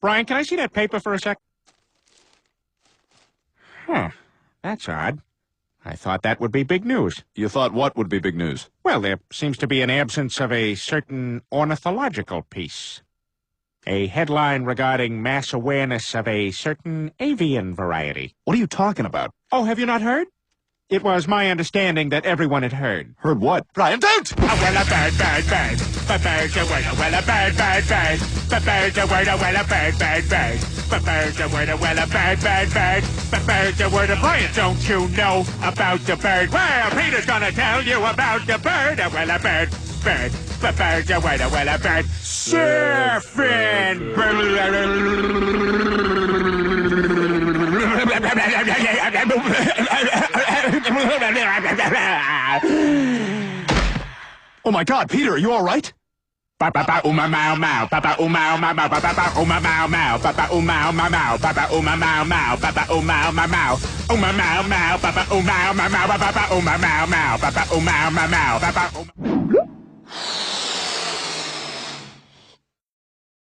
Brian, can I see that paper for a sec? Huh. That's odd. I thought that would be big news. You thought what would be big news? Well, there seems to be an absence of a certain ornithological piece. A headline regarding mass awareness of a certain avian variety. What are you talking about? Oh, have you not heard? It was my understanding that everyone had heard. Heard what? Brian, don't! Oh, well, a bird. But bird's a word, well, a bird. But bird's a word, well, a bird. But bird's a word, well, a bird. But bird's a word, Brian, don't you know about the bird? Well, Peter's gonna tell you about the bird. Well, a bird. But bird's a word, well, a bird. Surfing! Oh my God, Peter, are you all right? Papa uma mau mau, papa uma mau mau, papa uma mau mau, papa uma mau mau, papa uma mau mau, papa uma mau mau, uma mau mau, papa uma mau mau, papa uma mau mau, papa uma mau mau, papa.